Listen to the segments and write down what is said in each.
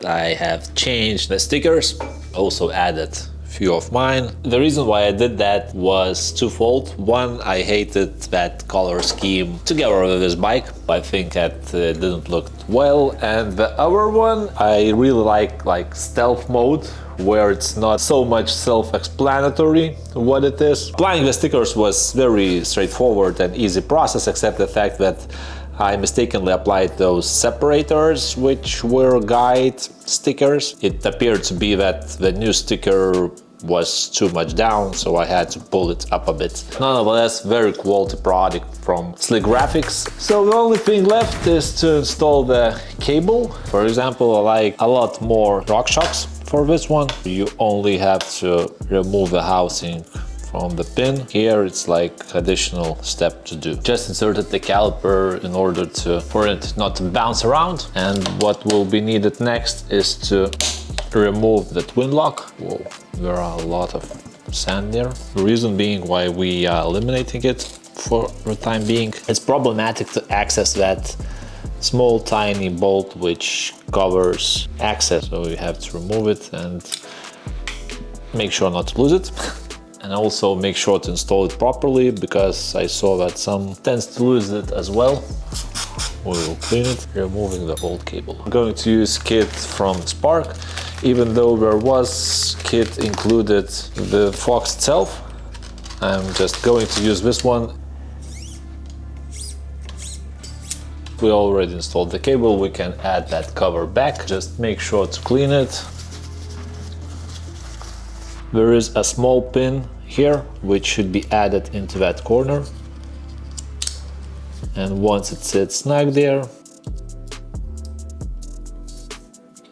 I have changed the stickers, also added few of mine. The reason why I did that was twofold. One, I hated that color scheme together with this bike. I think that didn't look well. And the other one, I really like stealth mode, where it's not so much self-explanatory what it is. Applying the stickers was very straightforward and easy process, except the fact that I mistakenly applied those separators, which were guide stickers. It appeared to be that the new sticker was too much down, so I had to pull it up a bit. Nonetheless, very quality product from Slick Graphics. So the only thing left is to install the cable. For example, I like a lot more RockShox for this one. You only have to remove the housing from the pin. Here it's like additional step to do. Just inserted the caliper in order for it not to bounce around. And what will be needed next is to remove the twin lock. Whoa, there are a lot of sand there. The reason being why we are eliminating it for the time being. It's problematic to access that small tiny bolt which covers access, so you have to remove it and make sure not to lose it. And also make sure to install it properly, because I saw that some tends to lose it as well. We will clean it, removing the old cable. I'm going to use kit from Spark, even though there was kit included the Fox itself. I'm just going to use this one. We already installed the cable, we can add that cover back. Just make sure to clean it. There is a small pin here which should be added into that corner, and once it sits snug there,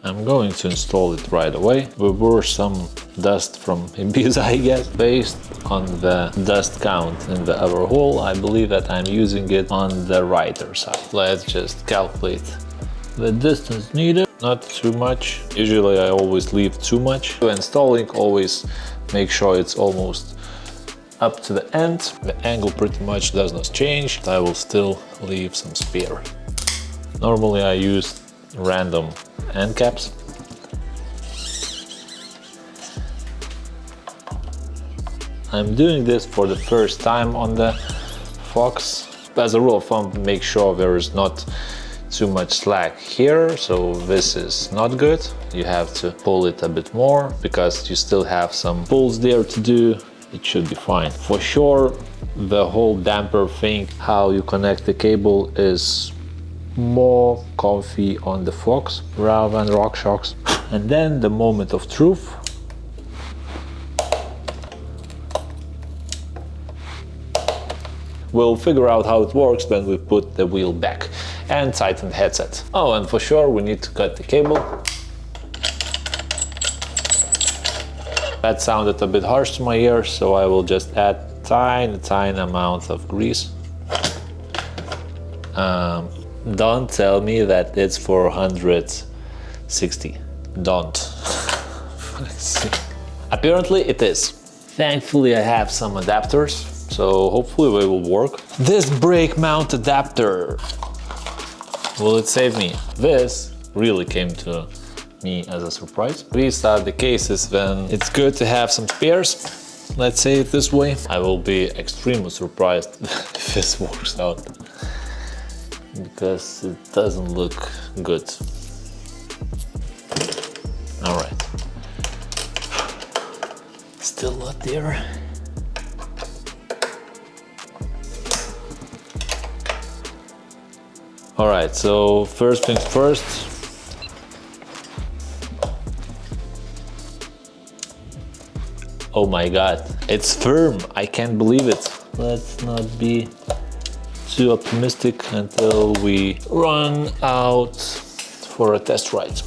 I'm going to install it right away. There were some dust from Ibiza, I guess. Based on the dust count in the other hole, I believe that I'm using it on the rider side. Let's just calculate the distance needed. Not too much. Usually I always leave too much. When installing, always make sure it's almost up to the end. The angle pretty much does not change. I will still leave some spare. Normally I use random end caps. I'm doing this for the first time on the Fox. As a rule of thumb, make sure there is not too much slack here, so this is not good. You have to pull it a bit more because you still have some pulls there to do. It should be fine. For sure, the whole damper thing, how you connect the cable, is more comfy on the Fox rather than RockShox. And then the moment of truth. We'll figure out how it works when we put the wheel back and tighten the headset. Oh, and for sure we need to cut the cable. That sounded a bit harsh to my ear, so I will just add tiny amount of grease. Don't tell me that it's 460. Don't. Apparently it is. Thankfully I have some adapters, so hopefully they will work. This brake mount adapter, will it save me? This really came to me as a surprise. These are the cases when it's good to have some spares. Let's say it this way. I will be extremely surprised if this works out, because it doesn't look good. All right. Still not there. All right, so first things first. Oh my God, it's firm. I can't believe it. Let's not be too optimistic until we run out for a test ride.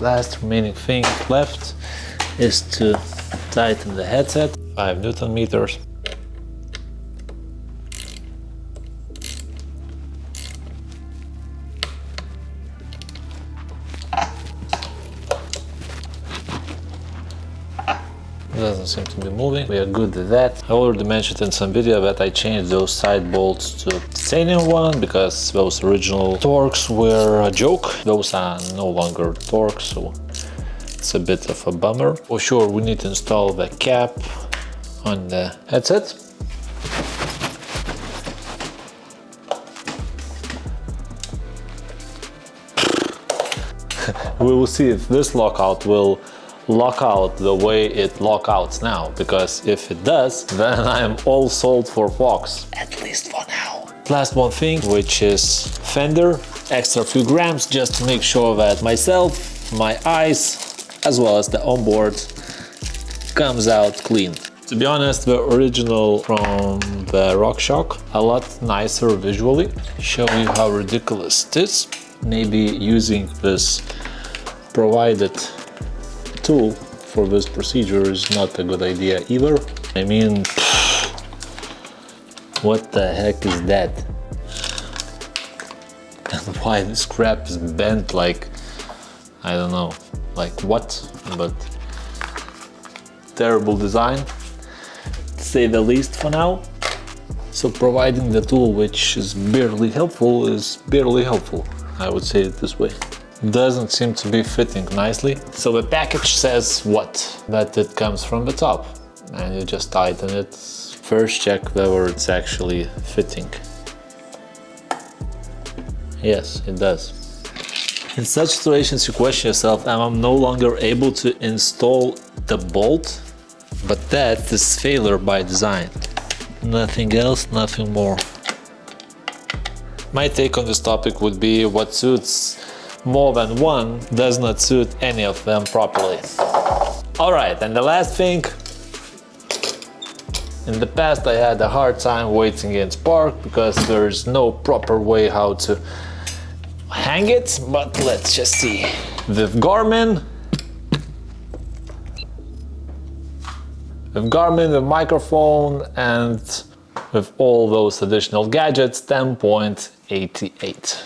Last remaining thing left is to tighten the headset. 5 Newton meters. Doesn't seem to be moving. We are good with that. I already mentioned in some video that I changed those side bolts to titanium one because those original Torx were a joke. Those are no longer Torx, so it's a bit of a bummer. For sure, we need to install the cap on the headset. We will see if this lockout will lock out the way it lockouts now, because if it does, then I'm all sold for Fox. At least for now. Last one thing, which is Fender. Extra few grams just to make sure that myself, my eyes, as well as the onboard comes out clean. To be honest, the original from the RockShox, a lot nicer visually. Show you how ridiculous it is. Maybe using this provided tool for this procedure is not a good idea either. I mean, what the heck is that? And why this crap is bent like, I don't know, like what? But terrible design, to say the least for now. So providing the tool which is barely helpful is barely helpful. I would say it this way. Doesn't seem to be fitting nicely. So the package says what? That it comes from the top and you just tighten it. First check whether it's actually fitting. Yes, it does. In such situations you question yourself, am I no longer able to install the bolt? But that is failure by design. Nothing else, nothing more. My take on this topic would be what suits more than one does not suit any of them properly. Alright, and the last thing. In the past I had a hard time weighting in spark because there's no proper way how to hang it, but let's just see. With Garmin, the microphone, and with all those additional gadgets, 10.88.